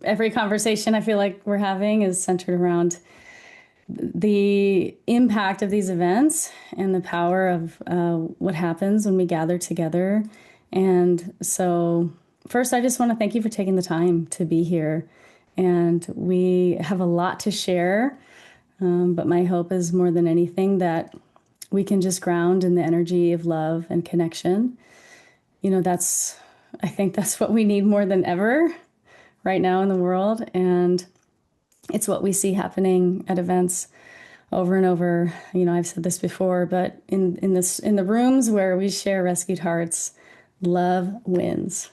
every conversation I feel like we're having is centered around the impact of these events and the power of what happens when we gather together. And so, first, I just want to thank you for taking the time to be here. And we have a lot to share, but my hope is more than anything that we can just ground in the energy of love and connection. I think that's what we need more than ever right now in the world. And it's what we see happening at events over and over. I've said this before, but in the rooms where we share rescued hearts, love wins.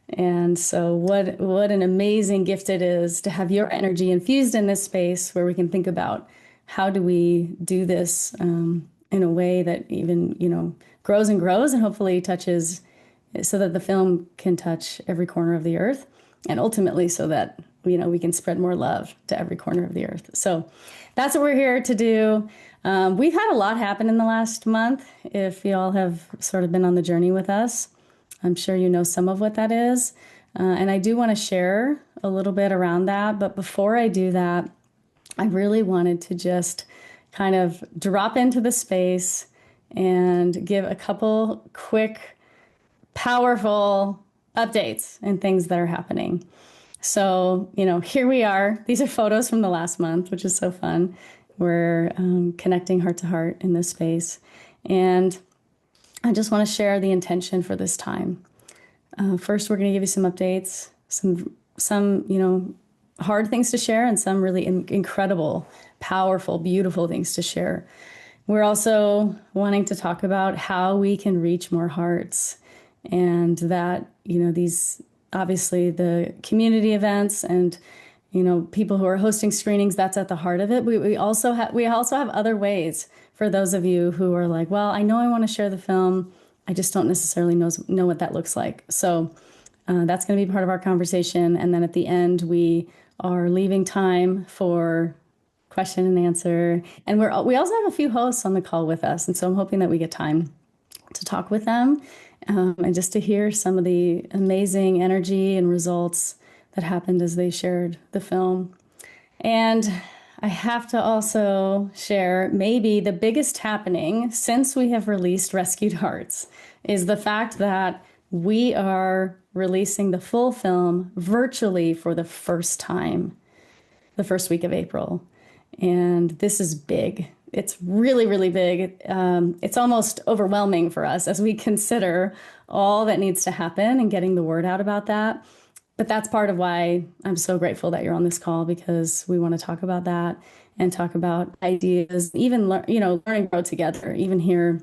And so what an amazing gift it is to have your energy infused in this space where we can think about how do we do this in a way that even, grows and grows and hopefully touches so that the film can touch every corner of the earth and ultimately so that, we can spread more love to every corner of the earth. So that's what we're here to do. We've had a lot happen in the last month. If you all have sort of been on the journey with us, I'm sure you know some of what that is. And I do want to share a little bit around that. But before I do that, I really wanted to just kind of drop into the space and give a couple quick, powerful updates and things that are happening. So, here we are. These are photos from the last month, which is so fun. We're connecting heart to heart in this space. And I just want to share the intention for this time. First, we're going to give you some updates, some hard things to share, and some really incredible, powerful, beautiful things to share. We're also wanting to talk about how we can reach more hearts, and that these obviously the community events and people who are hosting screenings, that's at the heart of it. We also have other ways for those of you who are like, well, I know I want to share the film, I just don't necessarily know what that looks like. So that's going to be part of our conversation. And then at the end, we are leaving time for question and answer. And we also have a few hosts on the call with us. And so I'm hoping that we get time to talk with them and just to hear some of the amazing energy and results that happened as they shared the film. And I have to also share maybe the biggest happening since we have released Rescued Hearts is the fact that we are releasing the full film virtually for the first time, the first week of April. And this is big. It's really, really big. It's almost overwhelming for us as we consider all that needs to happen and getting the word out about that. But that's part of why I'm so grateful that you're on this call, because we want to talk about that and talk about ideas, even learn and grow together, even hear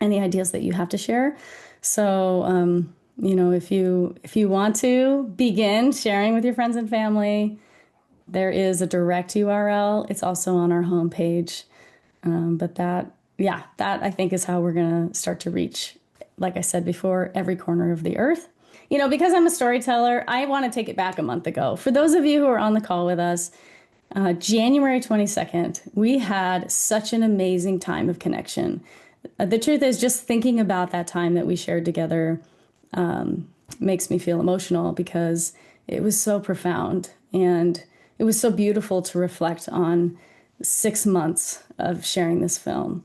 any ideas that you have to share. So, if you want to begin sharing with your friends and family, there is a direct URL. It's also on our homepage. But that I think is how we're going to start to reach, like I said before, every corner of the earth. Because I'm a storyteller, I want to take it back a month ago. For those of you who are on the call with us, January 22nd, we had such an amazing time of connection. The truth is, just thinking about that time that we shared together makes me feel emotional because it was so profound and it was so beautiful to reflect on 6 months of sharing this film.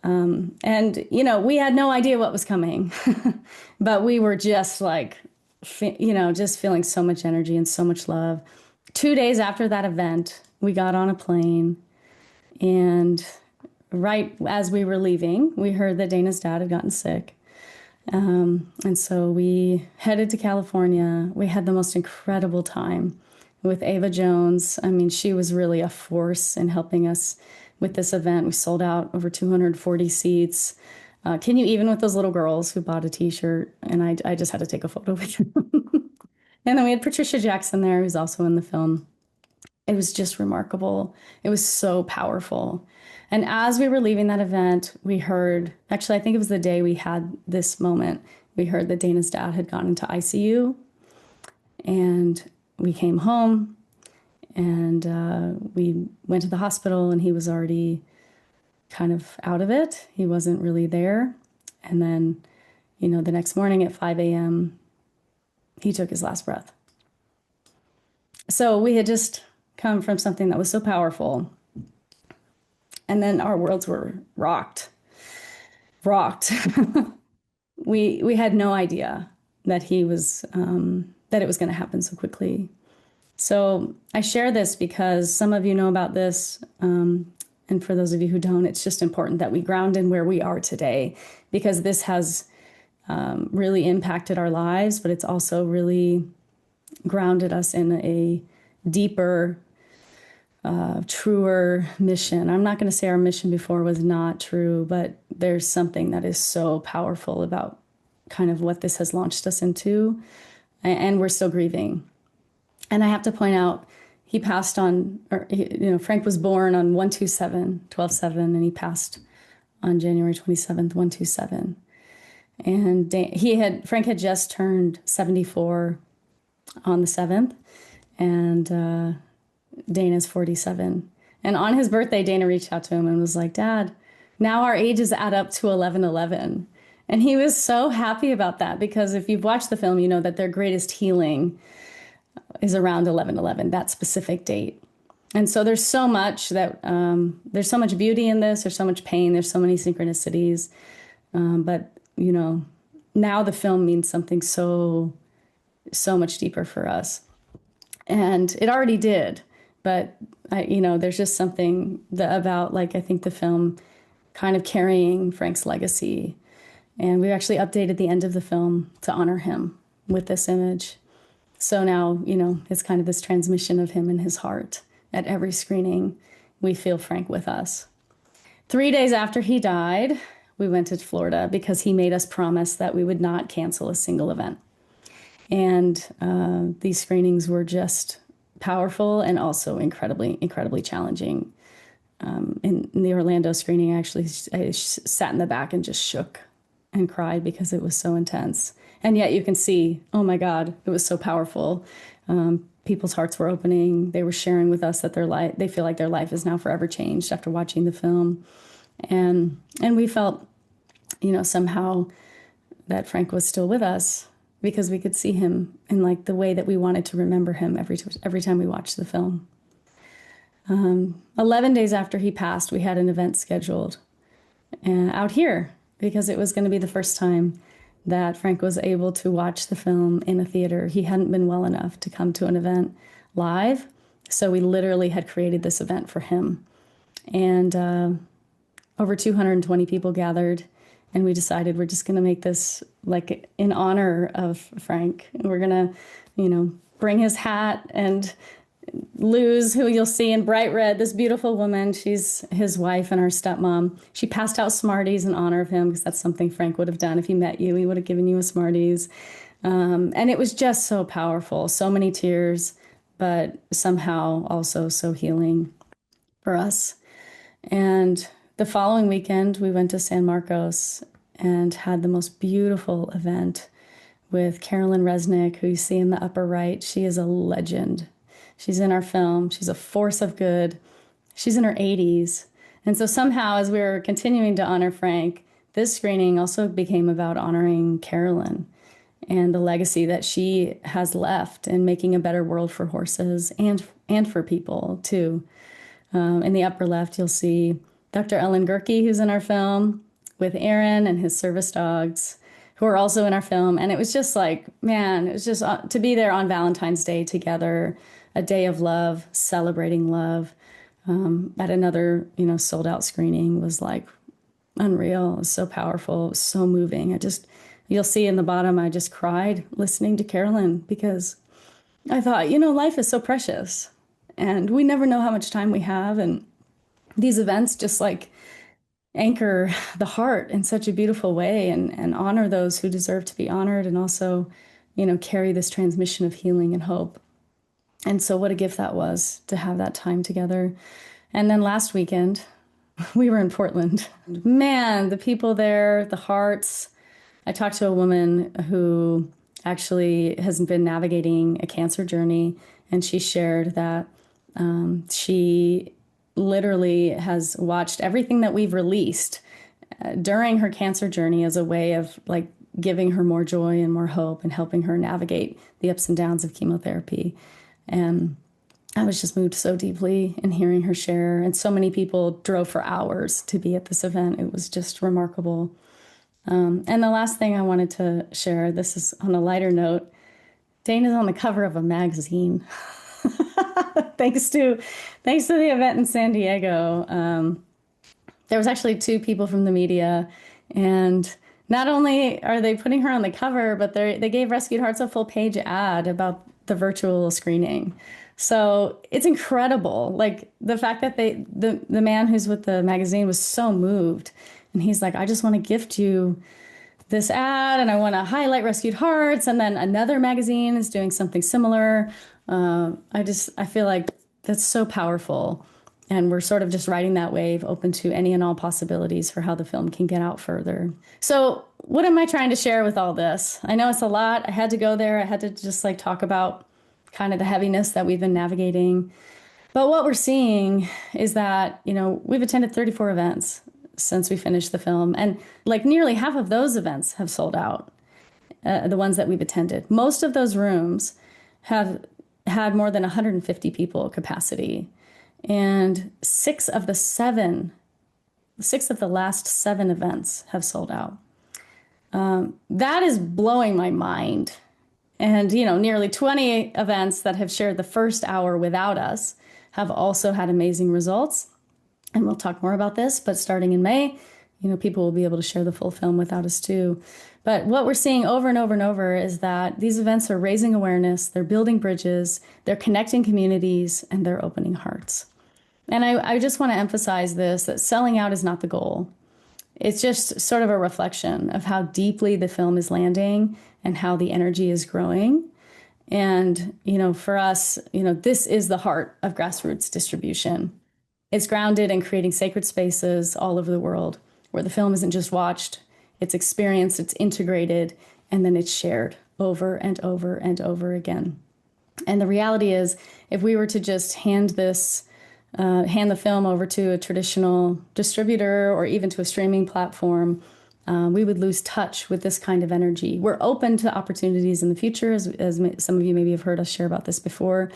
And we had no idea what was coming, but we were just like, just feeling so much energy and so much love. 2 days after that event, we got on a plane, and right as we were leaving, we heard that Dana's dad had gotten sick. And so we headed to California. We had the most incredible time with Ava Jones. I mean, she was really a force in helping us with this event. We sold out over 240 seats. Can you even with those little girls who bought a t-shirt? And I just had to take a photo with them. And then we had Patricia Jackson there, who's also in the film. It was just remarkable. It was so powerful. And as we were leaving that event, we heard, actually, I think it was the day we had this moment, we heard that Dana's dad had gone into ICU. And we came home and we went to the hospital, and he was already kind of out of it. He wasn't really there. And then, the next morning at 5 a.m., he took his last breath. So we had just come from something that was so powerful, and then our worlds were rocked. We had no idea that he was that it was going to happen so quickly. So I share this because some of you know about this, and for those of you who don't, it's just important that we ground in where we are today, because this has really impacted our lives, but it's also really grounded us in a deeper, truer mission. I'm not going to say our mission before was not true, but there's something that is so powerful about kind of what this has launched us into, and we're still grieving. And I have to point out, he passed on, Frank was born on 1/27/12/7, and he passed on January 27th, 1/27. And Frank had just turned 74 on the 7th, and Dana's 47. And on his birthday, Dana reached out to him and was like, Dad, now our ages add up to 11/11. And he was so happy about that, because if you've watched the film, you know that their greatest healing is around 11/11, that specific date. And so there's so much beauty in this. There's so much pain. There's so many synchronicities. But, now the film means something so much deeper for us. And it already did. But, there's just something about, I think the film kind of carrying Frank's legacy. And we actually updated the end of the film to honor him with this image. So now, it's kind of this transmission of him and his heart. At every screening, we feel Frank with us. 3 days after he died, we went to Florida because he made us promise that we would not cancel a single event. And these screenings were just powerful and also incredibly, incredibly challenging. In the Orlando screening, I sat in the back and just shook and cried because it was so intense. And yet you can see, oh my God, it was so powerful. People's hearts were opening. They were sharing with us that they feel like their life is now forever changed after watching the film. And we felt, somehow that Frank was still with us because we could see him in the way that we wanted to remember him every time we watched the film. 11 days after he passed, we had an event scheduled out here because it was going to be the first time that Frank was able to watch the film in a theater. He hadn't been well enough to come to an event live, so we literally had created this event for him. And over 220 people gathered, and we decided we're just going to make this in honor of Frank. We're going to, bring his hat, and Luz, who you'll see in bright red, this beautiful woman, she's his wife and our stepmom. She passed out Smarties in honor of him because that's something Frank would have done if he met you. He would have given you a Smarties. And it was just so powerful, so many tears, but somehow also so healing for us. And the following weekend, we went to San Marcos and had the most beautiful event with Carolyn Resnick, who you see in the upper right. She is a legend. She's in our film. She's a force of good. She's in her 80s. And so somehow, as we were continuing to honor Frank, this screening also became about honoring Carolyn and the legacy that she has left in making a better world for horses and for people, too. In the upper left, you'll see Dr. Ellen Gerke, who's in our film, with Aaron and his service dogs, who are also in our film. And it was just it was just to be there on Valentine's Day together, a day of love, celebrating love, at another, sold out screening was unreal. It was so powerful. It was so moving. You'll see in the bottom, I just cried listening to Carolyn because I thought, life is so precious and we never know how much time we have. And these events just anchor the heart in such a beautiful way and honor those who deserve to be honored, and also, carry this transmission of healing and hope. And so what a gift that was to have that time together. And then last weekend, we were in Portland. Man, the people there, the hearts. I talked to a woman who actually has been navigating a cancer journey, and she shared that she literally has watched everything that we've released during her cancer journey as a way of giving her more joy and more hope and helping her navigate the ups and downs of chemotherapy. And I was just moved so deeply in hearing her share. And so many people drove for hours to be at this event. It was just remarkable. And the last thing I wanted to share, this is on a lighter note. Dana's on the cover of a magazine. thanks to thanks to the event in San Diego. There was actually two people from the media, and not only are they putting her on the cover, but they gave Rescued Hearts a full page ad about the virtual screening. So it's incredible. Like the fact that the man who's with the magazine was so moved, and he's like, I just want to gift you this ad, and I want to highlight Rescued Hearts. And then another magazine is doing something similar. I feel like that's so powerful. And we're sort of just riding that wave, open to any and all possibilities for how the film can get out further. So what am I trying to share with all this? I know it's a lot. I had to go there. I had to just like talk about kind of the heaviness that we've been navigating. But what we're seeing is that, we've attended 34 events since we finished the film. And like nearly half of those events have sold out, the ones that we've attended. Most of those rooms have had more than 150 people capacity. And six of the last seven events have sold out. That is blowing my mind. And, nearly 20 events that have shared the first hour without us have also had amazing results. And we'll talk more about this, but starting in May, people will be able to share the full film without us too. But what we're seeing over and over and over is that these events are raising awareness, they're building bridges, they're connecting communities, and they're opening hearts. And I just want to emphasize this, that selling out is not the goal. It's just sort of a reflection of how deeply the film is landing and how the energy is growing. And, for us, this is the heart of grassroots distribution. It's grounded in creating sacred spaces all over the world where the film isn't just watched, it's experienced, it's integrated, and then it's shared over and over and over again. And the reality is, if we were to just hand the film over to a traditional distributor or even to a streaming platform, we would lose touch with this kind of energy. We're open to opportunities in the future, as some of you maybe have heard us share about this before.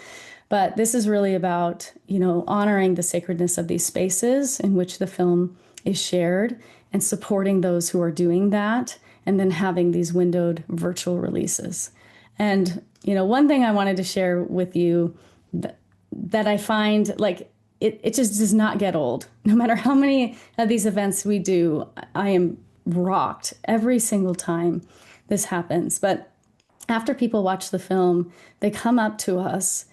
But this is really about, honoring the sacredness of these spaces in which the film is shared and supporting those who are doing that, and then having these windowed virtual releases. And, one thing I wanted to share with you that I find like it just does not get old. No matter how many of these events we do, I am rocked every single time this happens. But after people watch the film, they come up to us.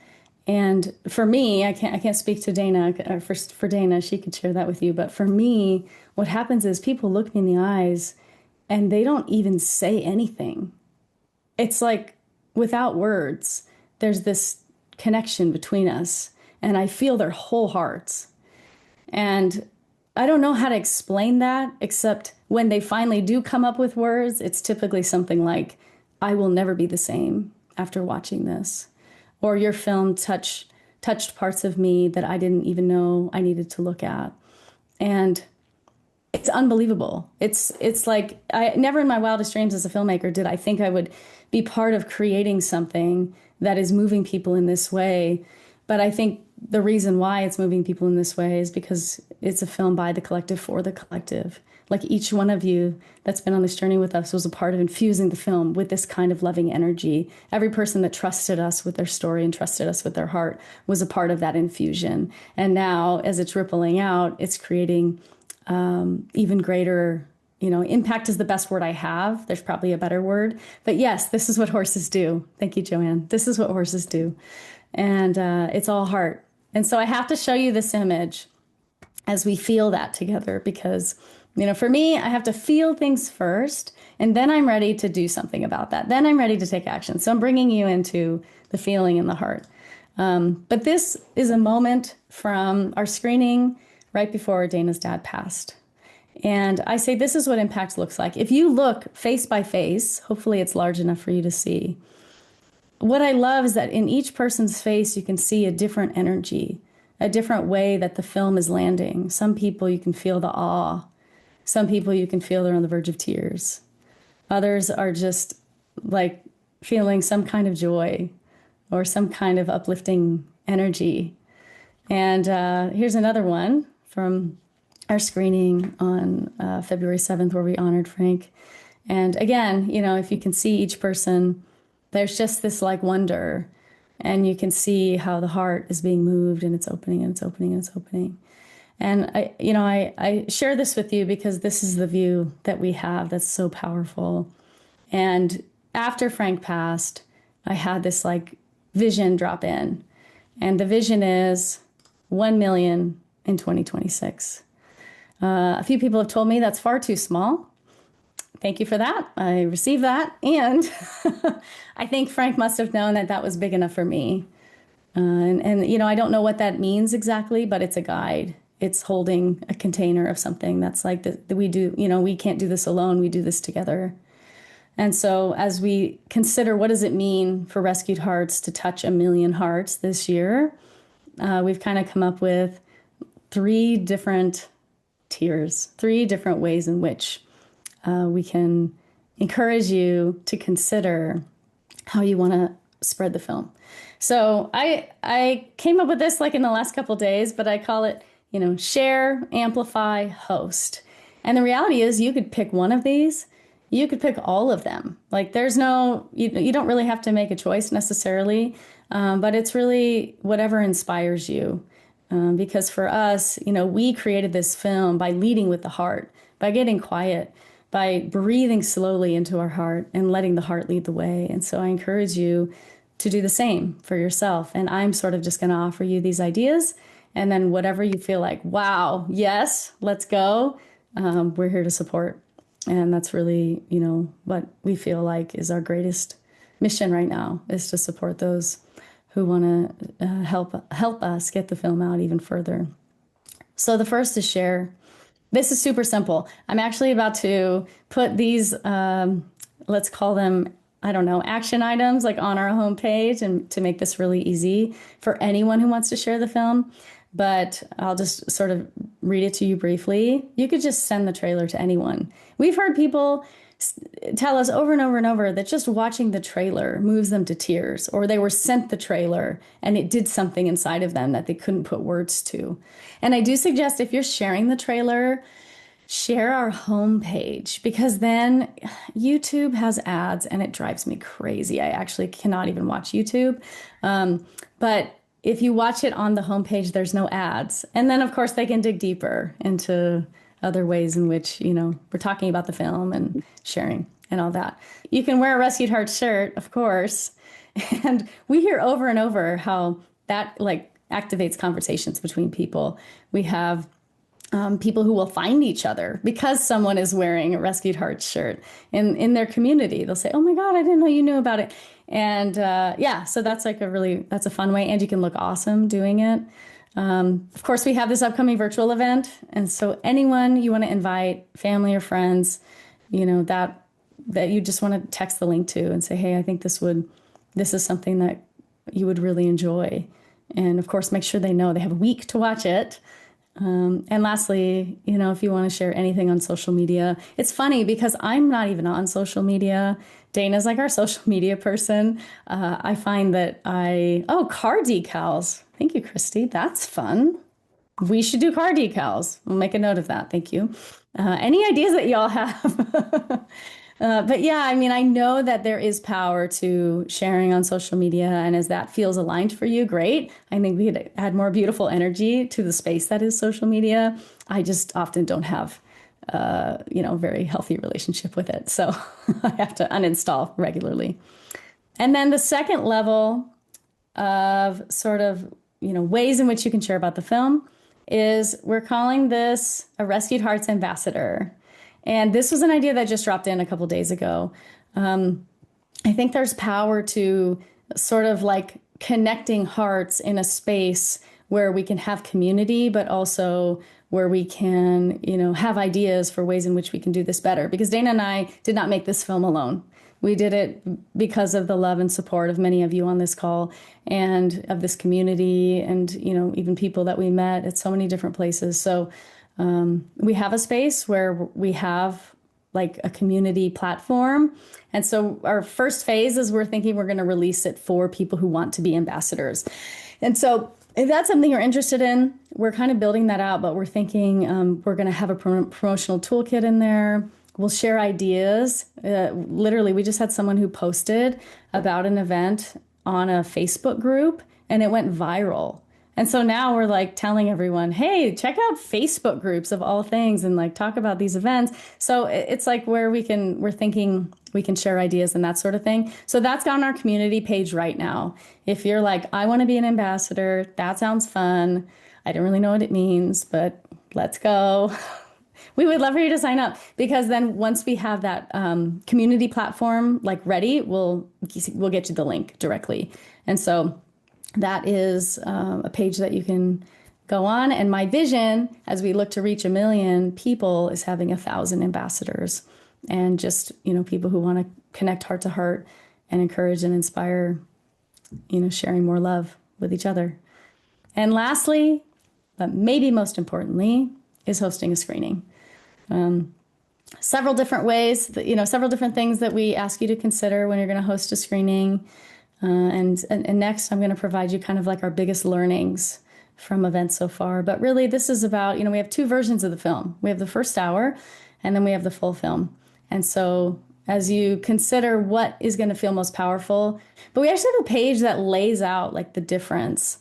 And for me, I can't speak to Dana. For Dana, she could share that with you. But for me, what happens is people look me in the eyes and they don't even say anything. It's like without words, there's this connection between us, and I feel their whole hearts. And I don't know how to explain that, except when they finally do come up with words, it's typically something like, I will never be the same after watching this. Or your film touched parts of me that I didn't even know I needed to look at. And it's unbelievable. It's like, I never in my wildest dreams as a filmmaker did I think I would be part of creating something that is moving people in this way. But I think the reason why it's moving people in this way is because it's a film by the collective for the collective. Like each one of you that's been on this journey with us was a part of infusing the film with this kind of loving energy. Every person that trusted us with their story and trusted us with their heart was a part of that infusion. And now, as it's rippling out, it's creating even greater, impact is the best word I have. There's probably a better word. But yes, this is what horses do. Thank you, Joanne. This is what horses do. And it's all heart. And so I have to show you this image as we feel that together, because for me, I have to feel things first, and then I'm ready to do something about that. Then I'm ready to take action. So I'm bringing you into the feeling and the heart. But this is a moment from our screening right before Dana's dad passed. And I say this is what impact looks like. If you look face by face, hopefully it's large enough for you to see. What I love is that in each person's face, you can see a different energy, a different way that the film is landing. Some people you can feel the awe. Some people you can feel they're on the verge of tears. Others are just like feeling some kind of joy or some kind of uplifting energy. And here's another one from our screening on February 7th, where we honored Frank. And again, if you can see each person, there's just this like wonder, and you can see how the heart is being moved, and it's opening and it's opening and it's opening. And I share this with you because this is the view that we have that's so powerful. And after Frank passed, I had this like vision drop in. And the vision is 1 million in 2026. A few people have told me that's far too small. Thank you for that. I received that. And I think Frank must have known that that was big enough for me. And I don't know what that means exactly, but it's a guide. It's holding a container of something that's like that we do. We can't do this alone. We do this together. And so as we consider what does it mean for Rescued Hearts to touch 1 million hearts this year, we've kind of come up with 3 different tiers, 3 different ways in which we can encourage you to consider how you want to spread the film. So I came up with this like in the last couple of days, but I call it, share, amplify, host. And the reality is you could pick one of these. You could pick all of them. Like there's you don't really have to make a choice necessarily, but it's really whatever inspires you. Because for us, we created this film by leading with the heart, by getting quiet, by breathing slowly into our heart and letting the heart lead the way. And so I encourage you to do the same for yourself. And I'm sort of just going to offer you these ideas. And then whatever you feel like, wow, yes, let's go. We're here to support. And that's really, what we feel like is our greatest mission right now, is to support those who want to help us get the film out even further. So the first is share. This is super simple. I'm actually about to put these, let's call them, action items like on our homepage, and to make this really easy for anyone who wants to share the film. But I'll just sort of read it to you briefly. You could just send the trailer to anyone. We've heard people tell us over and over and over that just watching the trailer moves them to tears, or they were sent the trailer and it did something inside of them that they couldn't put words to. And I do suggest if you're sharing the trailer, share our homepage, because then YouTube has ads and it drives me crazy. I actually cannot even watch YouTube. But if you watch it on the homepage, there's no ads. And then, of course, they can dig deeper into other ways in which, we're talking about the film and sharing and all that. You can wear a Rescued Heart shirt, of course. And we hear over and over how that activates conversations between people. We have people who will find each other because someone is wearing a Rescued Heart shirt in their community. They'll say, oh my God, I didn't know you knew about it. And so that's that's a fun way, and you can look awesome doing it. Of course, we have this upcoming virtual event. And so anyone you want to invite, family or friends, that you just want to text the link to and say, hey, I think this is something that you would really enjoy. And of course, make sure they know they have a week to watch it. And lastly, if you want to share anything on social media, it's funny because I'm not even on social media. Dana's like our social media person. I find that car decals. Thank you, Christy. That's fun. We should do car decals. We'll make a note of that. Thank you. Any ideas that y'all have? But yeah, I know that there is power to sharing on social media, and as that feels aligned for you, great. I think we could add more beautiful energy to the space that is social media. I just often don't have, very healthy relationship with it. So I have to uninstall regularly. And then the second level of sort of, ways in which you can share about the film is we're calling this a Rescued Hearts Ambassador. And this was an idea that just dropped in a couple days ago. I think there's power to sort of connecting hearts in a space where we can have community, but also where we can, have ideas for ways in which we can do this better. Because Dana and I did not make this film alone. We did it because of the love and support of many of you on this call and of this community and, even people that we met at so many different places. So we have a space where we have a community platform. And so our first phase is we're thinking we're going to release it for people who want to be ambassadors. And so if that's something you're interested in, we're kind of building that out, but we're thinking we're going to have a promotional toolkit in there. We'll share ideas. Literally, we just had someone who posted about an event on a Facebook group and it went viral. And so now we're like telling everyone, hey, check out Facebook groups of all things and like talk about these events. So it's like where we're thinking we can share ideas and that sort of thing. So that's on our community page right now. If you're like, I want to be an ambassador, that sounds fun. I don't really know what it means, but let's go. We would love for you to sign up, because then once we have that community platform like ready, we'll get you the link directly. And so that is a page that you can go on. And my vision, as we look to reach 1 million people, is having 1,000 ambassadors and just, people who want to connect heart to heart and encourage and inspire, sharing more love with each other. And lastly, but maybe most importantly, is hosting a screening. Several different ways, several different things that we ask you to consider when you're going to host a screening. And next, I'm going to provide you kind of like our biggest learnings from events so far. But really, this is about, we have 2 versions of the film. We have the first hour, and then we have the full film. And so as you consider what is going to feel most powerful, but we actually have a page that lays out like the difference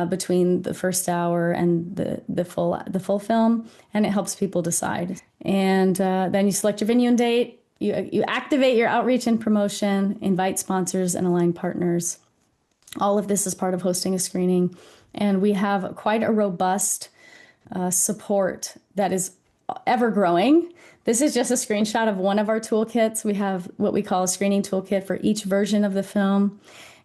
between the first hour and the full film, and it helps people decide. And then you select your venue and date. You activate your outreach and promotion, invite sponsors and align partners. All of this is part of hosting a screening. And we have quite a robust support that is ever growing. This is just a screenshot of one of our toolkits. We have what we call a screening toolkit for each version of the film.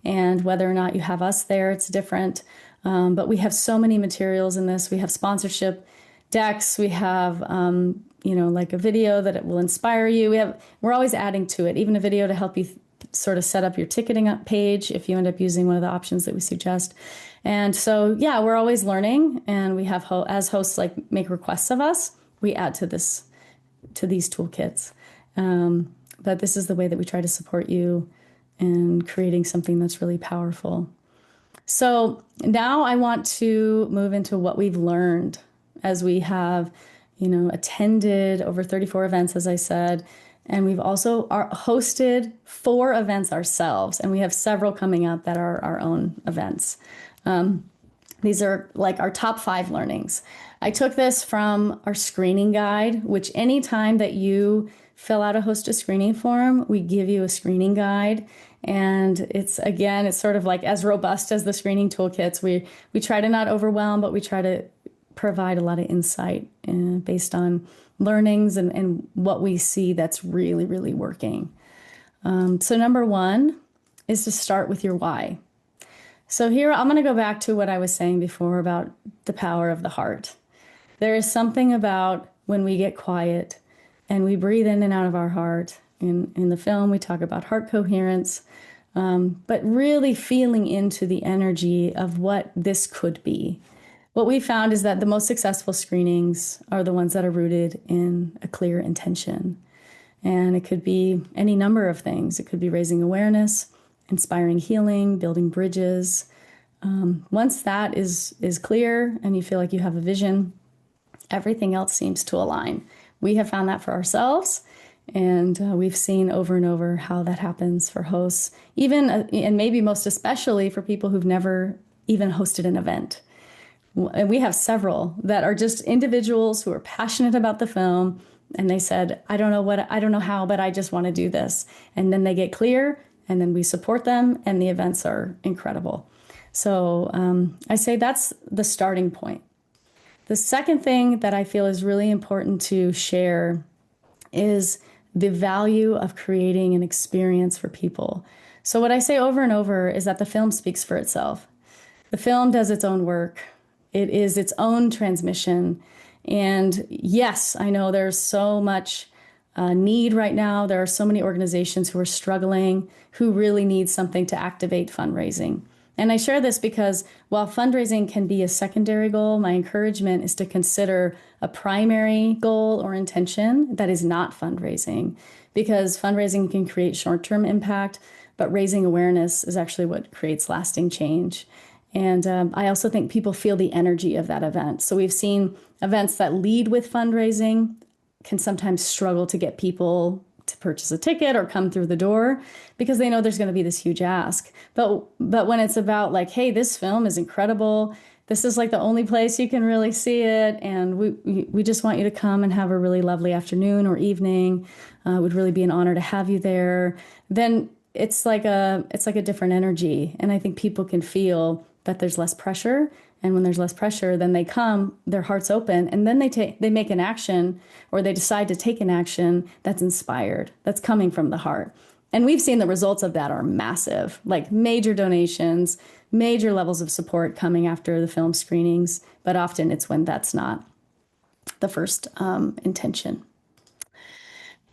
And whether or not you have us there, it's different. But we have so many materials in this. We have sponsorship decks. We have like a video that it will inspire you. We're always adding to it, even a video to help you sort of set up your ticketing up page if you end up using one of the options that we suggest. And so, yeah, we're always learning, and we have as hosts like make requests of us, we add to these toolkits. But this is the way that we try to support you in creating something that's really powerful. So now I want to move into what we've learned as we have attended over 34 events, as I said, and we've also hosted 4 events ourselves, and we have several coming up that are our own events. These are like our top 5 learnings. I took this from our screening guide, which anytime that you fill out a host a screening form, we give you a screening guide. And it's sort of like as robust as the screening toolkits. We try to not overwhelm, but we try to provide a lot of insight based on learnings and what we see that's really, really working. So number 1 is to start with your why. So here I'm going to go back to what I was saying before about the power of the heart. There is something about when we get quiet and we breathe in and out of our heart. In the film, we talk about heart coherence, but really feeling into the energy of what this could be. What we found is that the most successful screenings are the ones that are rooted in a clear intention. And it could be any number of things. It could be raising awareness, inspiring healing, building bridges. Once that is clear and you feel like you have a vision, everything else seems to align. We have found that for ourselves, and we've seen over and over how that happens for hosts, even and maybe most especially for people who've never even hosted an event. And we have several that are just individuals who are passionate about the film, and they said, I don't know how, but I just want to do this. And then they get clear, and then we support them, and the events are incredible. So I say that's the starting point. The second thing that I feel is really important to share is the value of creating an experience for people. So what I say over and over is that the film speaks for itself. The film does its own work. It is its own transmission. And yes, I know there's so much need right now. There are so many organizations who are struggling, who really need something to activate fundraising. And I share this because while fundraising can be a secondary goal, my encouragement is to consider a primary goal or intention that is not fundraising, because fundraising can create short-term impact, but raising awareness is actually what creates lasting change. And I also think people feel the energy of that event. So we've seen events that lead with fundraising can sometimes struggle to get people to purchase a ticket or come through the door because they know there's going to be this huge ask. But when it's about like, hey, this film is incredible. This is like the only place you can really see it, and we just want you to come and have a really lovely afternoon or evening. It would really be an honor to have you there. Then it's like a different energy, and I think people can feel that there's less pressure. And when there's less pressure, then they come, their heart's open, and then they make an action, or they decide to take an action that's inspired, that's coming from the heart. And we've seen the results of that are massive, like major donations, major levels of support coming after the film screenings, but often it's when that's not the first intention.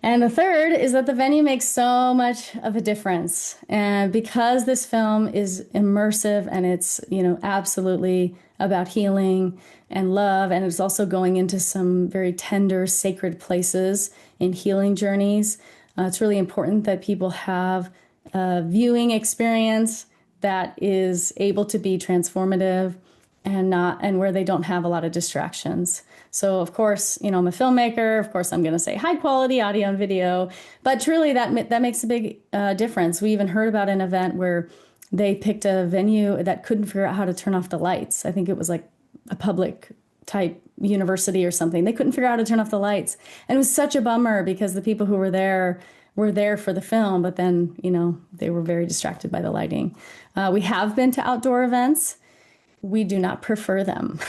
And the third is that the venue makes so much of a difference. And because this film is immersive and it's, absolutely about healing and love, and it's also going into some very tender, sacred places in healing journeys, it's really important that people have a viewing experience that is able to be transformative and where they don't have a lot of distractions. So of course, I'm a filmmaker. Of course, I'm going to say high quality audio and video, but truly that makes a big difference. We even heard about an event where they picked a venue that couldn't figure out how to turn off the lights. I think it was like a public type university or something. They couldn't figure out how to turn off the lights. And it was such a bummer because the people who were there for the film, but then, they were very distracted by the lighting. We have been to outdoor events. We do not prefer them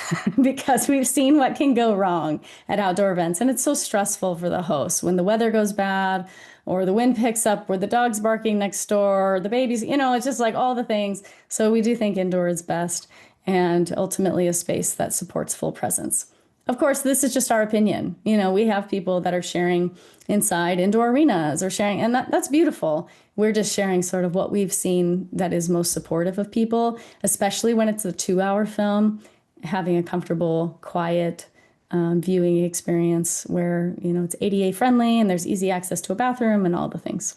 because we've seen what can go wrong at outdoor events. And it's so stressful for the host when the weather goes bad or the wind picks up or the dog's barking next door or the babies, it's just like all the things. So we do think indoor is best and ultimately a space that supports full presence. Of course, this is just our opinion. We have people that are sharing inside indoor arenas or sharing, and that's beautiful. We're just sharing sort of what we've seen that is most supportive of people, especially when it's a 2-hour film, having a comfortable, quiet viewing experience where, it's ADA friendly and there's easy access to a bathroom and all the things.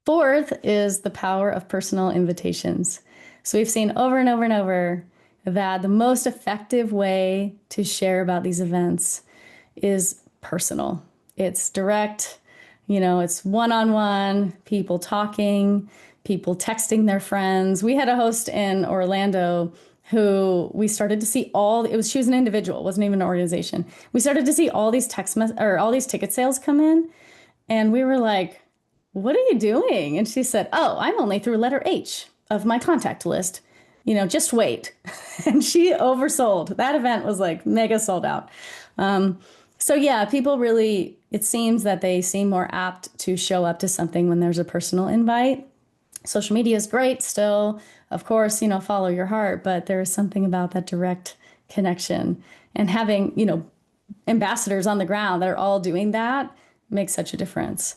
Fourth is the power of personal invitations. So we've seen over and over and over that the most effective way to share about these events is personal. It's direct, it's one-on-one, people talking, people texting their friends. We had a host in Orlando who we started to see she was an individual, it wasn't even an organization. We started to see all these all these ticket sales come in, and we were like, what are you doing? And she said, oh, I'm only through letter H of my contact list. Just wait. And she oversold. That event was like mega sold out. So yeah, people really, it seems that they seem more apt to show up to something when there's a personal invite. Social media is great still. Of course, follow your heart, but there is something about that direct connection. And having, ambassadors on the ground that are all doing that makes such a difference.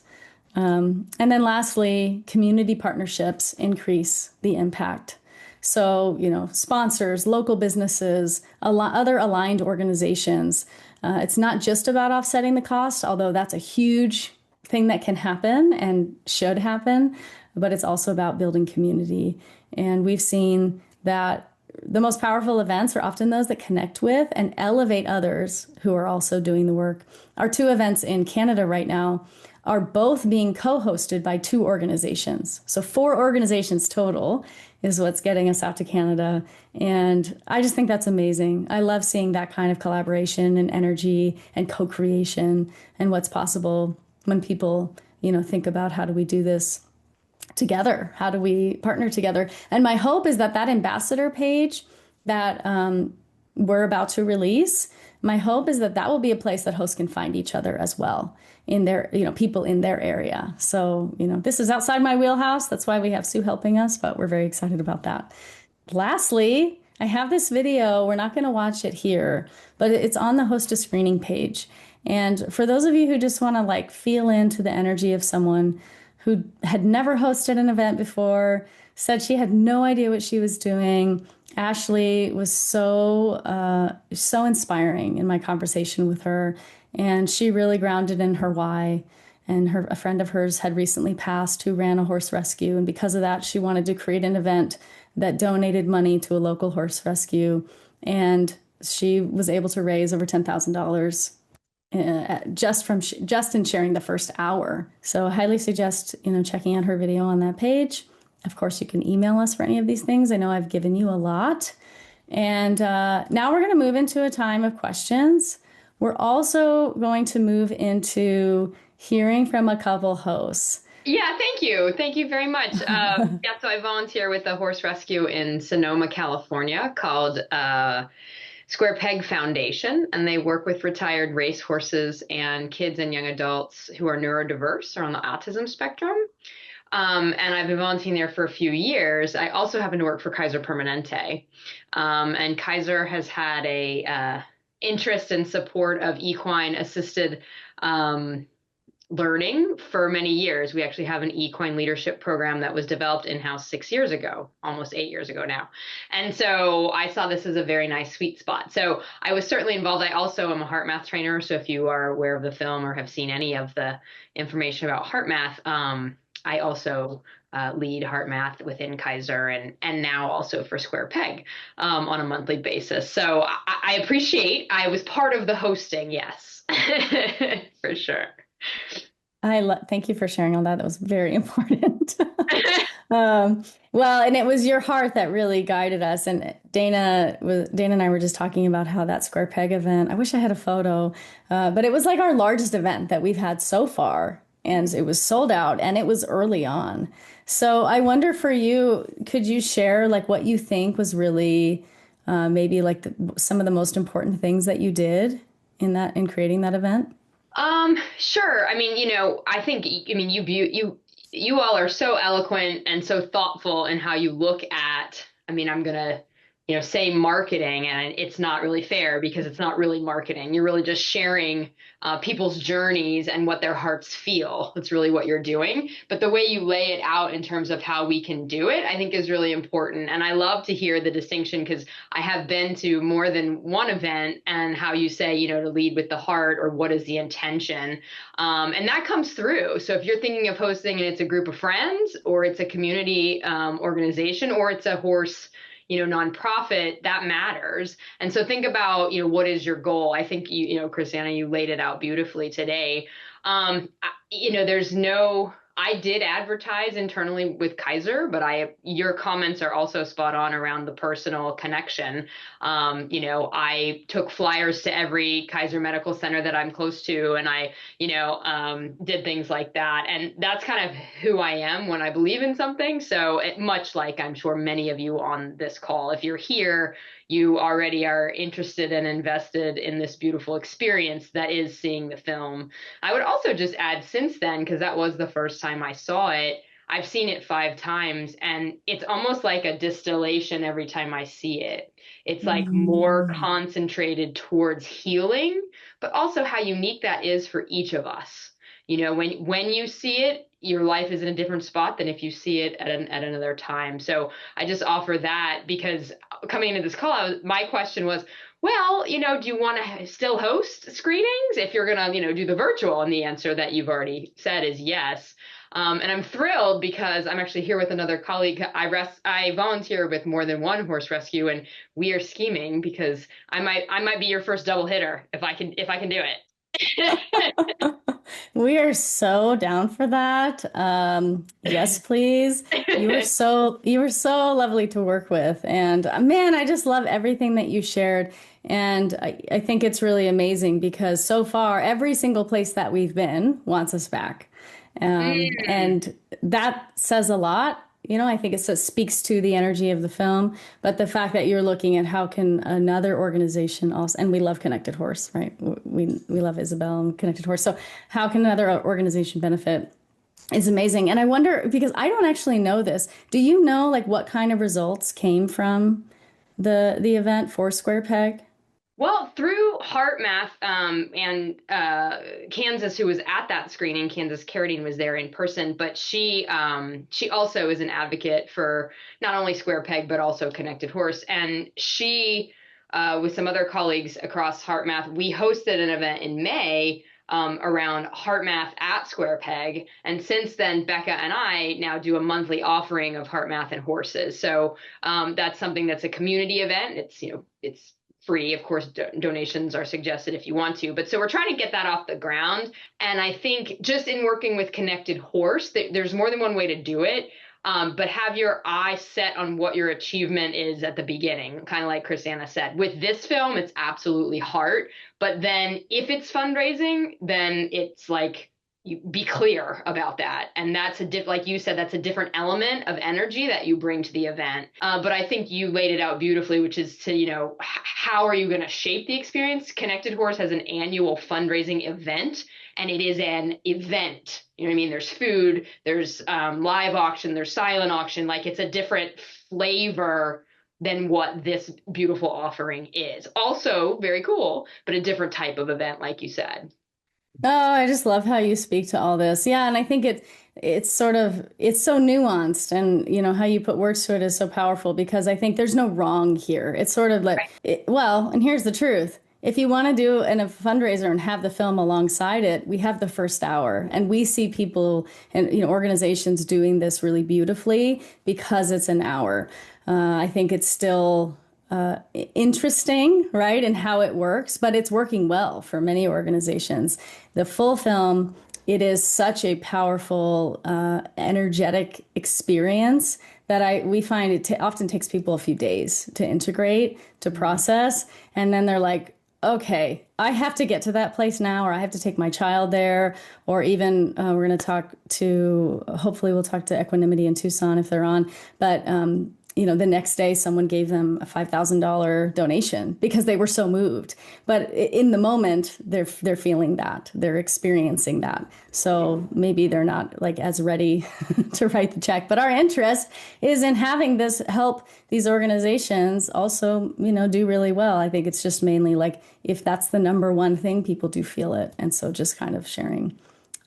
And then lastly, community partnerships increase the impact. So, sponsors, local businesses, other aligned organizations. It's not just about offsetting the cost, although that's a huge thing that can happen and should happen, but it's also about building community. And we've seen that the most powerful events are often those that connect with and elevate others who are also doing the work. Our 2 events in Canada right now are both being co-hosted by 2 organizations. So 4 organizations total is what's getting us out to Canada. And I just think that's amazing. I love seeing that kind of collaboration and energy and co-creation and what's possible when people, think about how do we do this together? How do we partner together? And my hope is that ambassador page that we're about to release, my hope is that will be a place that hosts can find each other as well in their, people in their area. So, this is outside my wheelhouse. That's why we have Sue helping us, but we're very excited about that. Lastly, I have this video. We're not going to watch it here, but it's on the hostess screening page. And for those of you who just want to feel into the energy of someone who had never hosted an event before, said she had no idea what she was doing. Ashley was so inspiring in my conversation with her, and she really grounded in her why. And a friend of hers had recently passed who ran a horse rescue, and because of that, she wanted to create an event that donated money to a local horse rescue, and she was able to raise over $10,000 just in sharing the first hour. So I highly suggest, checking out her video on that page. Of course, you can email us for any of these things. I know I've given you a lot. And now we're going to move into a time of questions. We're also going to move into hearing from a couple hosts. Yeah, thank you. Thank you very much. Yeah, so I volunteer with a horse rescue in Sonoma, California called Square Peg Foundation, and they work with retired race horses and kids and young adults who are neurodiverse or on the autism spectrum. And I've been volunteering there for a few years. I also happen to work for Kaiser Permanente. And Kaiser has had a interest and support of equine assisted learning for many years. We actually have an equine leadership program that was developed in-house 6 years ago, almost 8 years ago now. And so I saw this as a very nice sweet spot. So I was certainly involved. I also am a heart math trainer. So if you are aware of the film or have seen any of the information about heart math, I also lead heart math within Kaiser and now also for Square Peg on a monthly basis. So I appreciate I was part of the hosting, yes, for sure. Thank you for sharing all that. That was very important. Well, and it was your heart that really guided us. And Dana and I were just talking about how that Square Peg event, I wish I had a photo, but it was like our largest event that we've had so far. And it was sold out and it was early on. So I wonder for you, could you share like what you think was really maybe like some of the most important things that you did in creating that event? Sure. I mean, I think, I mean, you all are so eloquent and so thoughtful in how you look at, I mean, I'm gonna, say marketing, and it's not really fair because it's not really marketing. You're really just sharing people's journeys and what their hearts feel. That's really what you're doing. But the way you lay it out in terms of how we can do it, I think is really important. And I love to hear the distinction because I have been to more than one event and how you say, to lead with the heart or what is the intention. And that comes through. So if you're thinking of hosting and it's a group of friends or it's a community organization or it's a horse nonprofit, that matters. And so think about, what is your goal? I think Krisanna, you laid it out beautifully today. I did advertise internally with Kaiser, but your comments are also spot on around the personal connection. I took flyers to every Kaiser Medical Center that I'm close to, and I, did things like that. And that's kind of who I am when I believe in something. So much like I'm sure many of you on this call, if you're here, you already are interested and invested in this beautiful experience that is seeing the film. I would also just add since then, because that was the first time I saw it, I've seen it 5 times and it's almost like a distillation every time I see it. It's like more concentrated towards healing, but also how unique that is for each of us. When you see it, your life is in a different spot than if you see it at another time. So I just offer that because coming into this call, my question was, well, do you want to still host screenings if you're going to, do the virtual? And the answer that you've already said is yes. And I'm thrilled because I'm actually here with another colleague. I volunteer with more than one horse rescue, and we are scheming because I might be your first double hitter if I can do it. We are so down for that. Yes, please. You were so lovely to work with. And man, I just love everything that you shared. And I think it's really amazing because so far, every single place that we've been wants us back. And that says a lot. I think speaks to the energy of the film, but the fact that you're looking at how can another organization also, and we love Connected Horse, right? We love Isabel and Connected Horse. So how can another organization benefit is amazing. And I wonder, because I don't actually know this, do you know like what kind of results came from the event for Square Peg? Well, through Heart Math and Kansas, who was at that screening, Kansas Carradine was there in person, but she also is an advocate for not only Square Peg but also Connected Horse, and she with some other colleagues across Heart Math, we hosted an event in May around heart math at Square Peg. And since then, Becca and I now do a monthly offering of heart math and horses. So that's something that's a community event. It's, it's free. Of course, donations are suggested if you want to. But so we're trying to get that off the ground. And I think just in working with Connected Horse, there's more than one way to do it. But have your eye set on what your achievement is at the beginning, kind of like Krisanna said. With this film, it's absolutely heart. But then if it's fundraising, then it's like, you be clear about that. And that's like you said, that's a different element of energy that you bring to the event. But I think you laid it out beautifully, which is to, how are you going to shape the experience? Connected Horse has an annual fundraising event, and it is an event. You know what I mean? There's food, there's live auction, there's silent auction. Like, it's a different flavor than what this beautiful offering is. Also very cool, but a different type of event, like you said. Oh, I just love how you speak to all this. Yeah, and I think it's sort of it's so nuanced, and how you put words to it is so powerful, because I think there's no wrong here. It's sort of like, well, and here's the truth. If you want to do a fundraiser and have the film alongside it, we have the first hour, and we see people and organizations doing this really beautifully because it's an hour. I think it's still interesting, right, and how it works, but it's working well for many organizations. The full film, it is such a powerful, energetic experience that we find it often takes people a few days to integrate, to process, and then they're like, okay, I have to get to that place now, or I have to take my child there, or even we're going to hopefully we'll talk to Equanimity in Tucson if they're on, but the next day someone gave them a $5,000 donation because they were so moved. But in the moment, they're feeling that, they're experiencing that. So maybe they're not like as ready to write the check. But our interest is in having this help these organizations also, do really well. I think it's just mainly like, if that's the number one thing, people do feel it. And so just kind of sharing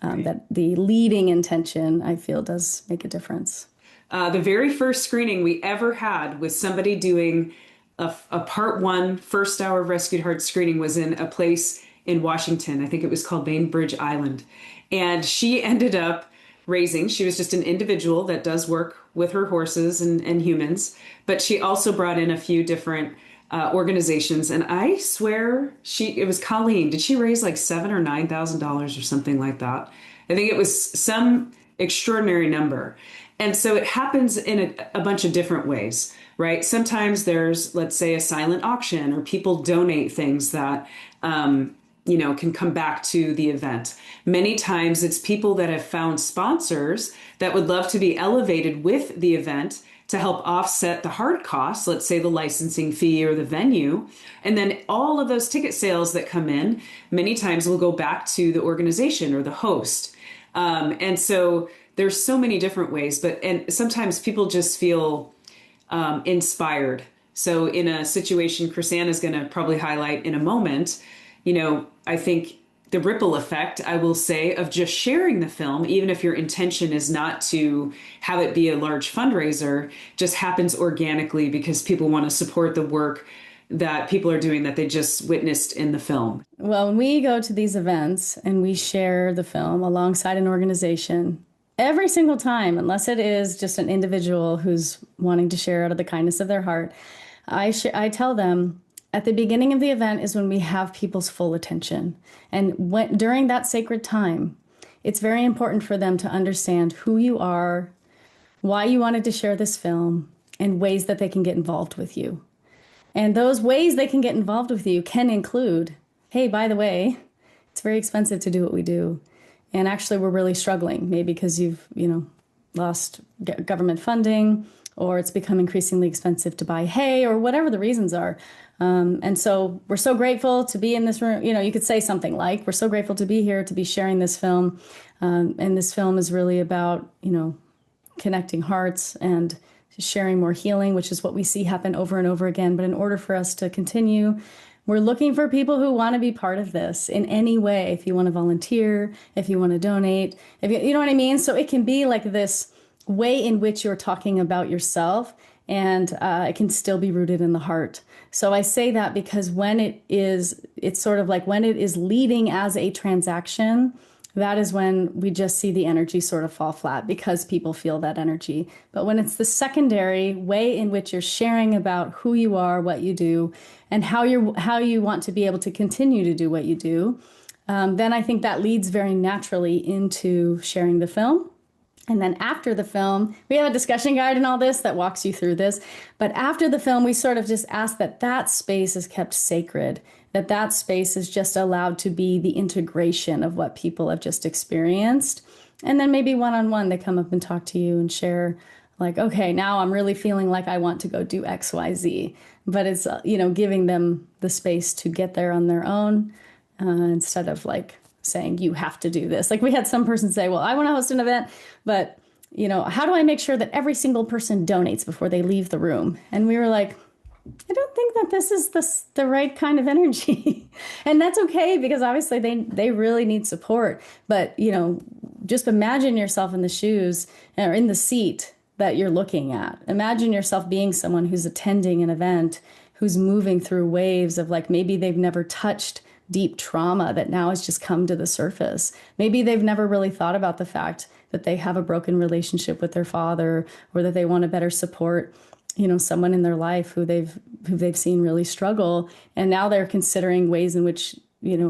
that the leading intention, I feel, does make a difference. The very first screening we ever had with somebody doing a part one first hour of Rescued Heart screening was in a place in Washington. I think it was called Bainbridge Island. And she ended up she was just an individual that does work with her horses and humans, but she also brought in a few different organizations. And I swear it was Colleen. Did she raise like $7,000 or $9,000 or something like that? I think it was some extraordinary number. And so it happens in a bunch of different ways, right? Sometimes there's, let's say, a silent auction, or people donate things that, can come back to the event. Many times it's people that have found sponsors that would love to be elevated with the event to help offset the hard costs, let's say the licensing fee or the venue. And then all of those ticket sales that come in, many times will go back to the organization or the host. And so there's so many different ways, and sometimes people just feel inspired. So in a situation Krisanna is going to probably highlight in a moment, I think the ripple effect, I will say, of just sharing the film, even if your intention is not to have it be a large fundraiser, just happens organically because people want to support the work that people are doing that they just witnessed in the film. Well, when we go to these events and we share the film alongside an organization, every single time, unless it is just an individual who's wanting to share out of the kindness of their heart, I tell them at the beginning of the event is when we have people's full attention. And during that sacred time, it's very important for them to understand who you are, why you wanted to share this film, and ways that they can get involved with you. And those ways they can get involved with you can include, hey, by the way, it's very expensive to do what we do. And actually, we're really struggling, maybe because you've, lost government funding, or it's become increasingly expensive to buy hay, or whatever the reasons are. And so we're so grateful to be in this room. You could say something like, we're so grateful to be here, to be sharing this film. And this film is really about, connecting hearts and sharing more healing, which is what we see happen over and over again. But in order for us to continue, we're looking for people who want to be part of this in any way. If you want to volunteer, if you want to donate, if you know what I mean? So it can be like this way in which you're talking about yourself and it can still be rooted in the heart. So I say that because it's sort of like when it is leading as a transaction, that is when we just see the energy sort of fall flat because people feel that energy. But when it's the secondary way in which you're sharing about who you are, what you do, and how you want to be able to continue to do what you do, then I think that leads very naturally into sharing the film. And then after the film, we have a discussion guide and all this that walks you through this. But after the film, we sort of just ask that that space is kept sacred, that that space is just allowed to be the integration of what people have just experienced. And then maybe one-on-one, they come up and talk to you and share like, okay, now I'm really feeling like I want to go do X, Y, Z. But it's, giving them the space to get there on their own instead of like saying you have to do this. Like we had some person say, well, I want to host an event, but how do I make sure that every single person donates before they leave the room? And we were like, I don't think that this is the right kind of energy. And that's okay because obviously they really need support. But, just imagine yourself in the shoes or in the seat that you're looking at. Imagine yourself being someone who's attending an event, who's moving through waves of like maybe they've never touched deep trauma that now has just come to the surface. Maybe they've never really thought about the fact that they have a broken relationship with their father or that they want to better support someone in their life who they've seen really struggle. And now they're considering ways in which,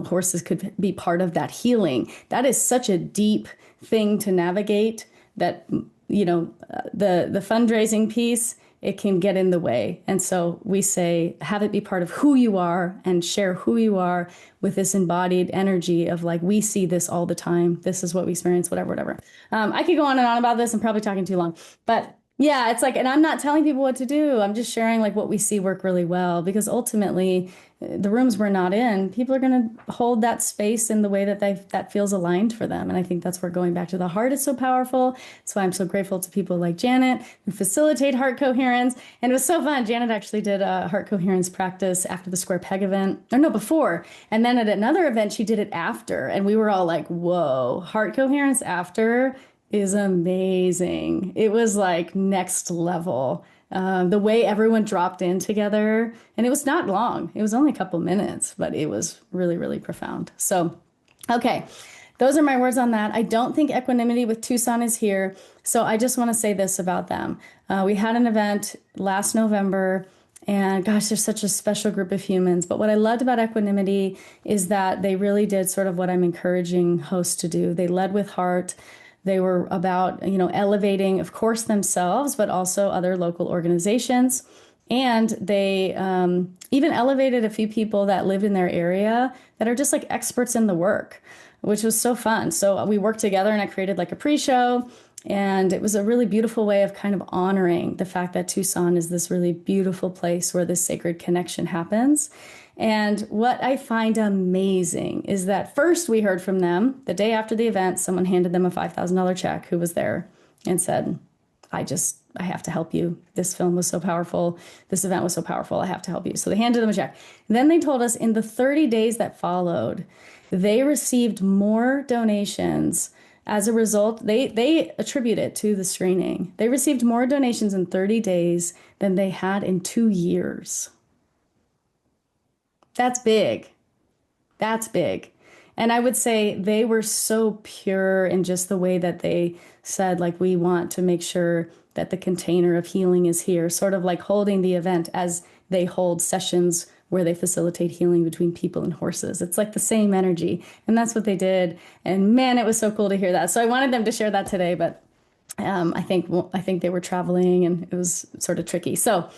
horses could be part of that healing. That is such a deep thing to navigate that, the fundraising piece, it can get in the way. And so we say, have it be part of who you are and share who you are with this embodied energy of like, we see this all the time. This is what we experience, whatever. I could go on and on about this. I'm probably talking too long, but yeah, it's like, and I'm not telling people what to do. I'm just sharing like what we see work really well, because ultimately the rooms we're not in, people are going to hold that space in the way that feels aligned for them. And I think that's where going back to the heart is so powerful. That's why I'm so grateful to people like Janet who facilitate heart coherence. And it was so fun. Janet actually did a heart coherence practice after the Square Peg event, or no, before. And then at another event, she did it after. And we were all like, whoa, heart coherence after is amazing. It was like next level. The way everyone dropped in together, and it was not long. It was only a couple minutes, but it was really, really profound. So, okay, those are my words on that. I don't think Equanimity with Tucson is here. So I just want to say this about them. We had an event last November, and gosh, they're such a special group of humans. But what I loved about Equanimity is that they really did sort of what I'm encouraging hosts to do. They led with heart. They were about, elevating, of course, themselves, but also other local organizations. And they even elevated a few people that live in their area that are just like experts in the work, which was so fun. So we worked together and I created like a pre-show. And it was a really beautiful way of kind of honoring the fact that Tucson is this really beautiful place where this sacred connection happens. And what I find amazing is that first we heard from them the day after the event. Someone handed them a $5,000 check who was there and said, I have to help you. This film was so powerful. This event was so powerful. I have to help you. So they handed them a check. Then they told us in the 30 days that followed, they received more donations. As a result, they attribute it to the screening. They received more donations in 30 days than they had in 2 years. That's big. That's big. And I would say they were so pure in just the way that they said, like, we want to make sure that the container of healing is here, sort of like holding the event as they hold sessions where they facilitate healing between people and horses. It's like the same energy. And that's what they did. And man, it was so cool to hear that. So I wanted them to share that today, but I think they were traveling and it was sort of tricky. So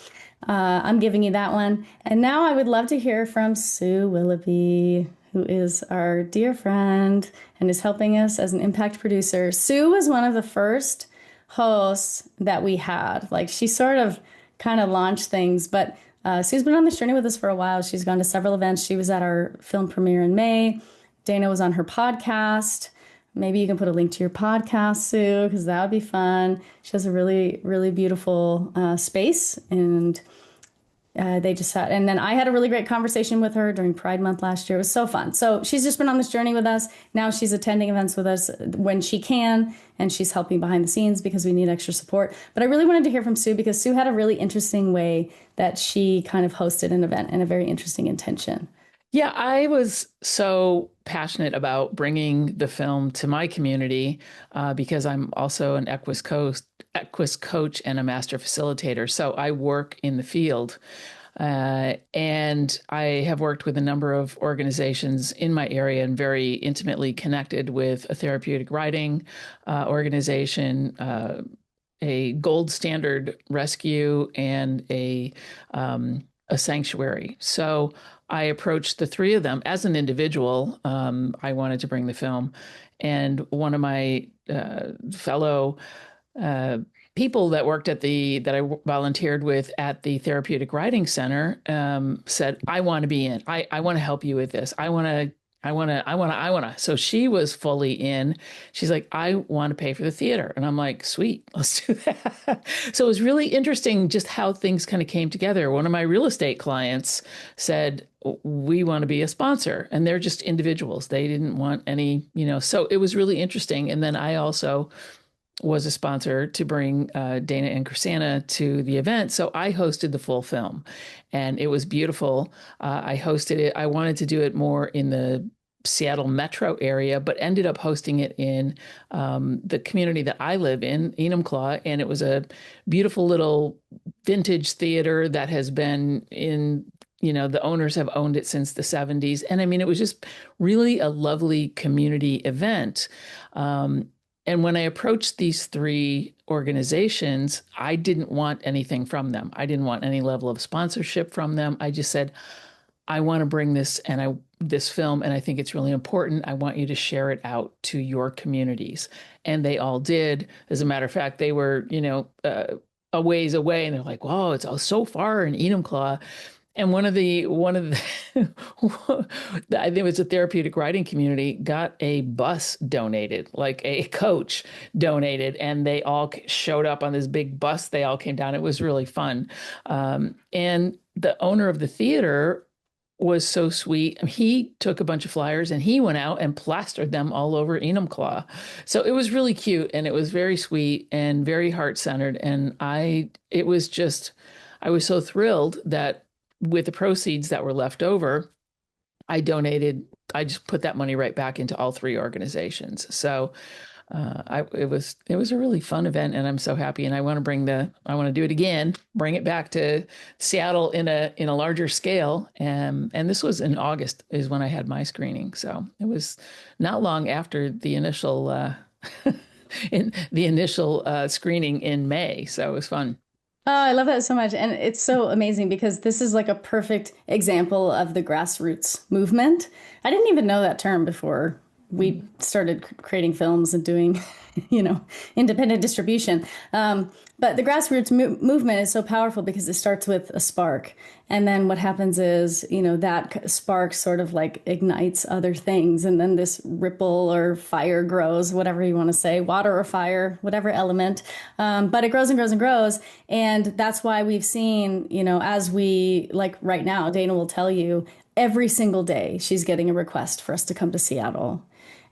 I'm giving you that one. And now I would love to hear from Sue Willoughby, who is our dear friend and is helping us as an impact producer. Sue was one of the first hosts that we had. Like, she sort of kind of launched things, but Sue's been on this journey with us for a while. She's gone to several events. She was at our film premiere in May. Dana was on her podcast. Maybe you can put a link to your podcast, Sue, because that would be fun. She has a really, really beautiful space, and They just had, and then I had a really great conversation with her during Pride Month last year. It was so fun. So she's just been on this journey with us. Now she's attending events with us when she can, and she's helping behind the scenes because we need extra support. But I really wanted to hear from Sue because Sue had a really interesting way that she kind of hosted an event and a very interesting intention. Yeah, I was so passionate about bringing the film to my community because I'm also an Equus coach and a master facilitator. So I work in the field. And I have worked with a number of organizations in my area and very intimately connected with a therapeutic riding organization, a gold standard rescue, and a sanctuary. So I approached the three of them as an individual. I wanted to bring the film, and one of my fellow people that worked at that I volunteered with at the Therapeutic Riding Center said, "I want to be in. I want to help you with this. I want to." So she was fully in. She's like, I want to pay for the theater. And I'm like, sweet, let's do that. So it was really interesting just how things kind of came together. One of my real estate clients said, we want to be a sponsor. And they're just individuals. They didn't want any, so it was really interesting. And then I also was a sponsor to bring Dana and Krisanna to the event. So I hosted the full film and it was beautiful. I hosted it. I wanted to do it more in the Seattle metro area, but ended up hosting it in the community that I live in, Enumclaw. And it was a beautiful little vintage theater that has been in, the owners have owned it since the 70s. And I mean, it was just really a lovely community event. And when I approached these three organizations, I didn't want anything from them. I didn't want any level of sponsorship from them. I just said, I want to bring this this film, and I think it's really important. I want you to share it out to your communities. And they all did. As a matter of fact, they were, a ways away, and they're like, "Whoa, it's all so far in Enumclaw." And one of the I think it was a therapeutic riding community got a bus donated, like a coach donated, and they all showed up on this big bus. They all came down. It was really fun. And the owner of the theater was so sweet. He took a bunch of flyers and he went out and plastered them all over Enumclaw. So it was really cute and it was very sweet and very heart-centered. And I was so thrilled that with the proceeds that were left over, I just put that money right back into all three organizations. So it was a really fun event, and I'm so happy. And I want to do it again, bring it back to Seattle in a larger scale. And this was in August is when I had my screening. So it was not long after the initial screening in May. So it was fun. Oh, I love that so much. And it's so amazing because this is like a perfect example of the grassroots movement. I didn't even know that term before we started creating films and doing, independent distribution. But the grassroots movement is so powerful because it starts with a spark. And then what happens is, that spark sort of like ignites other things. And then this ripple or fire grows, whatever you want to say, water or fire, whatever element. But it grows and grows and grows. And that's why we've seen, as we, like right now, Dana will tell you, every single day she's getting a request for us to come to Seattle.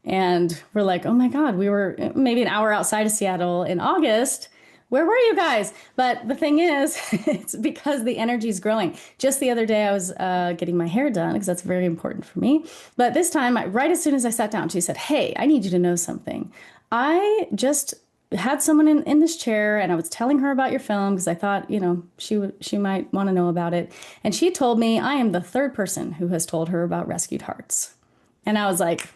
And we're like, oh my God, we were maybe an hour outside of Seattle in August. Where were you guys? But the thing is, it's because the energy is growing. Just the other day, I was getting my hair done because that's very important for me. But this time, right as soon as I sat down, she said, hey, I need you to know something. I just had someone in this chair and I was telling her about your film because I thought, she might want to know about it. And she told me I am the third person who has told her about Rescued Hearts. And I was like,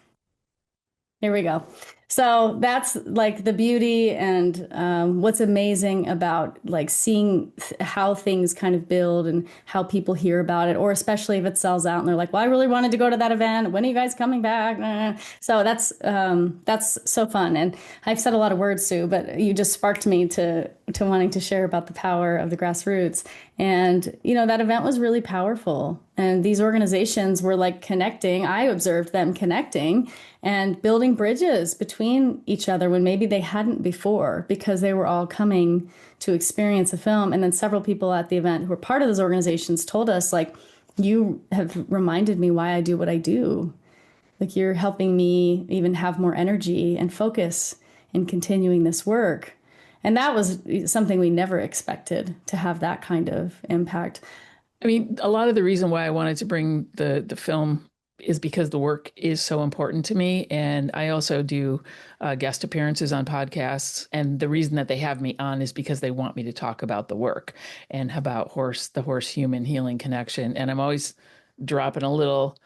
here we go. So that's like the beauty and what's amazing about like seeing how things kind of build and how people hear about it, or especially if it sells out and they're like, well, I really wanted to go to that event. When are you guys coming back? So that's so fun. And I've said a lot of words, Sue, but you just sparked me to to wanting to share about the power of the grassroots. And, that event was really powerful. And these organizations were like connecting. I observed them connecting and building bridges between each other when maybe they hadn't before, because they were all coming to experience a film. And then several people at the event who were part of those organizations told us, like, you have reminded me why I do what I do. Like, you're helping me even have more energy and focus in continuing this work. And that was something we never expected, to have that kind of impact. I mean, a lot of the reason why I wanted to bring the film is because the work is so important to me. And I also do guest appearances on podcasts. And the reason that they have me on is because they want me to talk about the work and about the horse human healing connection. And I'm always dropping a little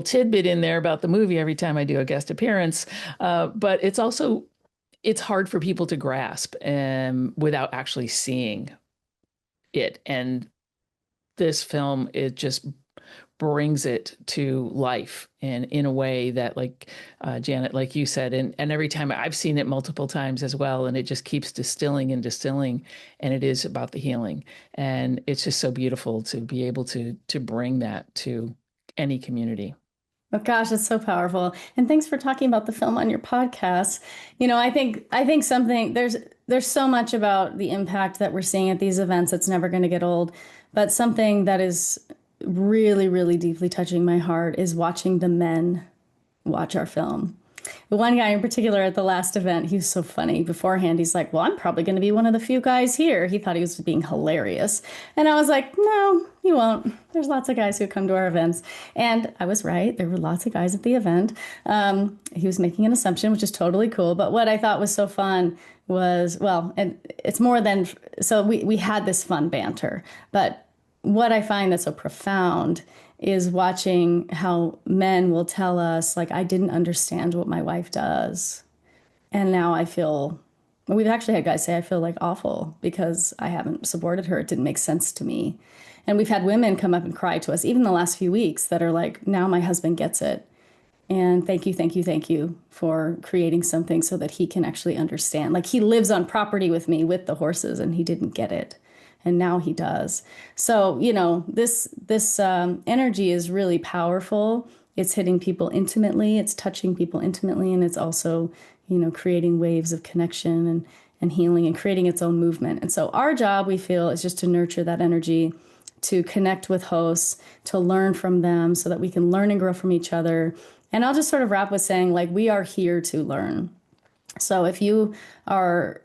tidbit in there about the movie every time I do a guest appearance. But it's hard for people to grasp without actually seeing it. And this film, it just brings it to life in a way that, like Janet, like you said, and every time I've seen it multiple times as well, and it just keeps distilling and distilling, and it is about the healing. And it's just so beautiful to be able to bring that to any community. Oh gosh, it's so powerful. And thanks for talking about the film on your podcast. I think there's so much about the impact that we're seeing at these events that's never going to get old. But something that is really, really deeply touching my heart is watching the men watch our film. The one guy in particular at the last event, he was so funny. Beforehand, he's like, well, I'm probably going to be one of the few guys here. He thought he was being hilarious. And I was like, no, you won't. There's lots of guys who come to our events. And I was right. There were lots of guys at the event. He was making an assumption, which is totally cool. But what I thought was so fun was, well, and it's more than, so we had this fun banter. But what I find that's so profound is watching how men will tell us, like, I didn't understand what my wife does. And now we've actually had guys say, I feel like awful because I haven't supported her. It didn't make sense to me. And we've had women come up and cry to us, even the last few weeks, that are like, now my husband gets it. And thank you for creating something so that he can actually understand. Like, he lives on property with me with the horses and he didn't get it. And now he does. So, this energy is really powerful. It's hitting people intimately. It's touching people intimately. And it's also, creating waves of connection and healing and creating its own movement. And so our job, we feel, is just to nurture that energy, to connect with hosts, to learn from them so that we can learn and grow from each other. And I'll just sort of wrap with saying, like, we are here to learn. So if you are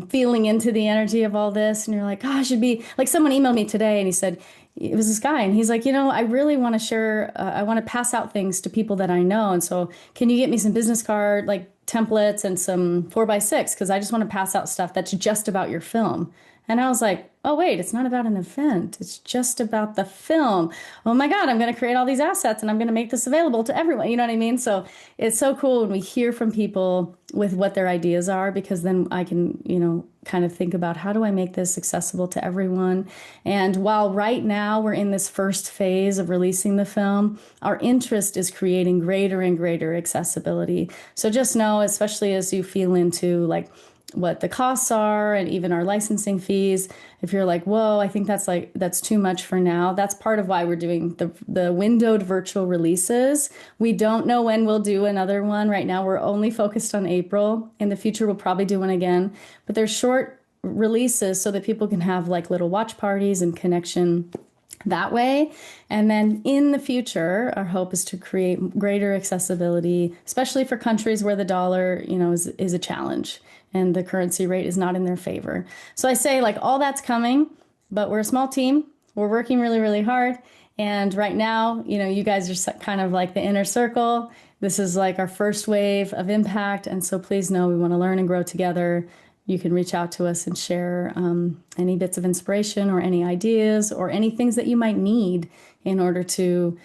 feeling into the energy of all this and you're like, gosh, it'd be like, someone emailed me today and he said, it was this guy and he's like, I really want to share, I want to pass out things to people that I know. And so can you get me some business card, like templates and some 4x6? Because I just want to pass out stuff that's just about your film. And I was like, oh, wait, it's not about an event. It's just about the film. Oh my God, I'm going to create all these assets and I'm going to make this available to everyone. You know what I mean? So it's so cool when we hear from people with what their ideas are, because then I can, kind of think about, how do I make this accessible to everyone? And while right now we're in this first phase of releasing the film, our interest is creating greater and greater accessibility. So just know, especially as you feel into like what the costs are and even our licensing fees, if you're like, whoa, I think that's too much for now, that's part of why we're doing the windowed virtual releases. We don't know when we'll do another one. Right now we're only focused on April. In the future we'll probably do one again, but they're short releases so that people can have like little watch parties and connection that way. And then in the future, our hope is to create greater accessibility, especially for countries where the dollar, is a challenge and the currency rate is not in their favor. So I say, like, all that's coming, but we're a small team. We're working really, really hard. And right now, you guys are kind of like the inner circle. This is like our first wave of impact. And so please know we want to learn and grow together. You can reach out to us and share any bits of inspiration or any ideas or any things that you might need in order to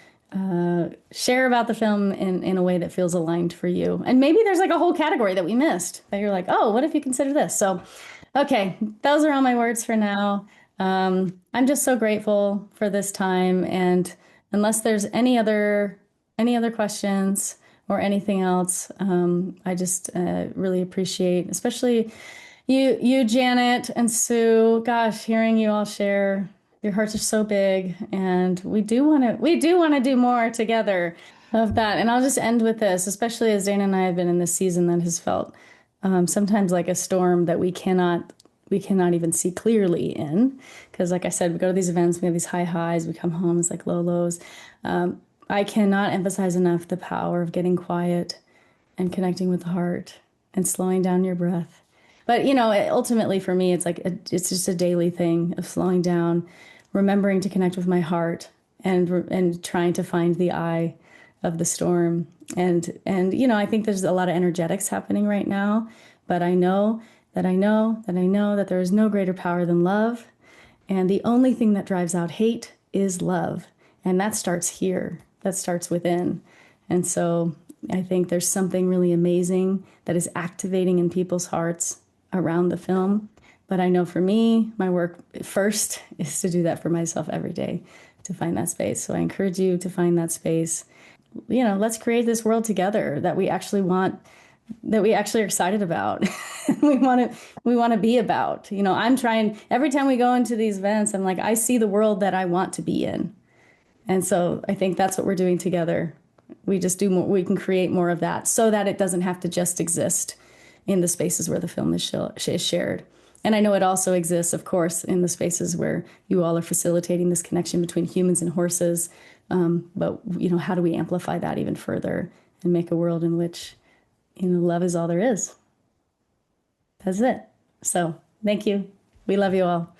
share about the film in a way that feels aligned for you. And maybe there's like a whole category that we missed that you're like, oh, what if you consider this? So, okay, those are all my words for now. I'm just so grateful for this time. And unless there's any other questions or anything else, I just really appreciate, especially, You, Janet and Sue, gosh, hearing you all share, your hearts are so big, and we do want to do more together of that. And I'll just end with this, especially as Dana and I have been in this season that has felt sometimes like a storm that we cannot even see clearly in, because like I said, we go to these events, we have these high highs, we come home, it's like low lows. I cannot emphasize enough the power of getting quiet and connecting with the heart and slowing down your breath. But ultimately for me, it's like it's just a daily thing of slowing down, remembering to connect with my heart, and trying to find the eye of the storm. And I think there's a lot of energetics happening right now, but I know that I know that I know that there is no greater power than love, and the only thing that drives out hate is love, and that starts here. That starts within. And so I think there's something really amazing that is activating in people's hearts around the film. But I know for me, my work first is to do that for myself every day, to find that space. So I encourage you to find that space. Let's create this world together that we actually want, that we actually are excited about. we want to be about. I'm trying every time we go into these events, I'm like, I see the world that I want to be in. And so I think that's what we're doing together. We just do more, we can create more of that so that it doesn't have to just exist in the spaces where the film is shared. And I know it also exists, of course, in the spaces where you all are facilitating this connection between humans and horses. But how do we amplify that even further and make a world in which, love is all there is? That's it. So thank you. We love you all.